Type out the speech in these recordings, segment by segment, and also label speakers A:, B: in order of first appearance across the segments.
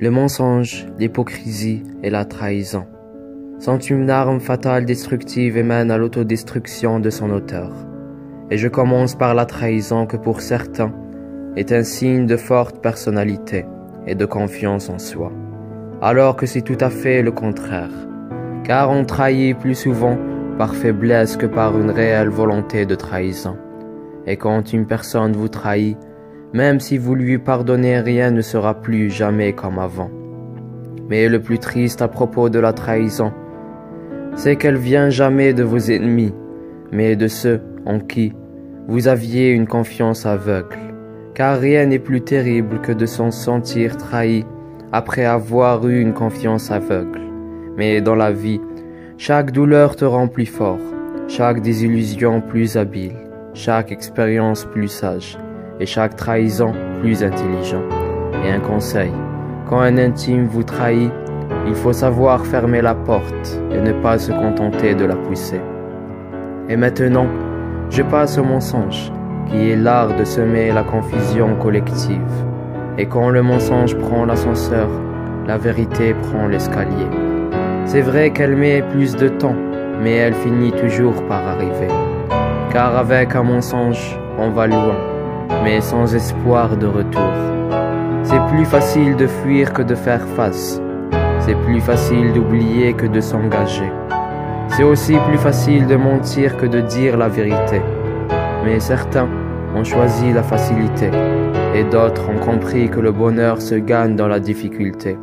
A: Le mensonge, l'hypocrisie et la trahison sont une arme fatale destructive et mènent à l'autodestruction de son auteur. Et je commence par la trahison que pour certains est un signe de forte personnalité et de confiance en soi, alors que c'est tout à fait le contraire, car on trahit plus souvent par faiblesse que par une réelle volonté de trahison. Et quand une personne vous trahit, même si vous lui pardonnez, rien ne sera plus jamais comme avant. Mais le plus triste à propos de la trahison, c'est qu'elle vient jamais de vos ennemis, mais de ceux en qui vous aviez une confiance aveugle. Car rien n'est plus terrible que de s'en sentir trahi après avoir eu une confiance aveugle. Mais dans la vie, chaque douleur te rend plus fort, chaque désillusion plus habile, chaque expérience plus sage, et chaque trahison plus intelligent. Et un conseil, quand un intime vous trahit, il faut savoir fermer la porte et ne pas se contenter de la pousser. Et maintenant, je passe au mensonge, qui est l'art de semer la confusion collective. Et quand le mensonge prend l'ascenseur, la vérité prend l'escalier. C'est vrai qu'elle met plus de temps, mais elle finit toujours par arriver. Car avec un mensonge, on va loin, mais sans espoir de retour. C'est plus facile de fuir que de faire face. C'est plus facile d'oublier que de s'engager. C'est aussi plus facile de mentir que de dire la vérité. Mais certains ont choisi la facilité, et d'autres ont compris que le bonheur se gagne dans la difficulté.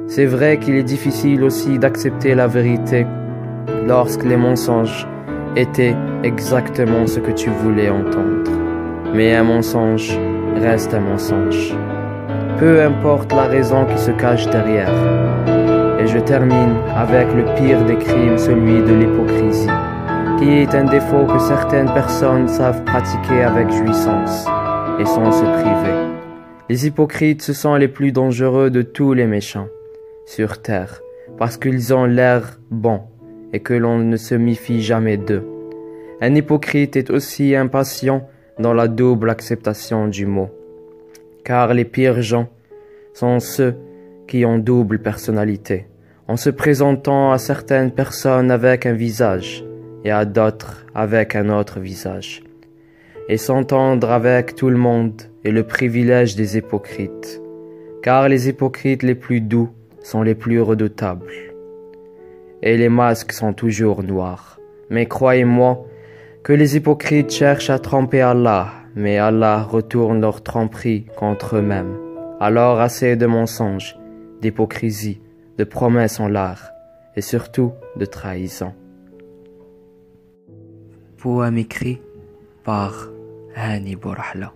A: C'est vrai qu'il est difficile aussi d'accepter la vérité lorsque les mensonges étaient exactement ce que tu voulais entendre. Mais un mensonge reste un mensonge, peu importe la raison qui se cache derrière. Et je termine avec le pire des crimes, celui de l'hypocrisie, qui est un défaut que certaines personnes savent pratiquer avec jouissance et sans se priver. Les hypocrites, ce sont les plus dangereux de tous les méchants sur terre, parce qu'ils ont l'air bons et que l'on ne se méfie jamais d'eux. Un hypocrite est aussi impatient dans la double acceptation du mot, car les pires gens sont ceux qui ont double personnalité, en se présentant à certaines personnes avec un visage et à d'autres avec un autre visage. Et s'entendre avec tout le monde est le privilège des hypocrites, car les hypocrites les plus doux sont les plus redoutables. Et les masques sont toujours noirs. Mais croyez-moi que les hypocrites cherchent à tromper Allah, mais Allah retourne leur tromperie contre eux-mêmes. Alors assez de mensonges, d'hypocrisie, de promesses en l'air, et surtout de trahison. Poème écrit par Hani Bourahla.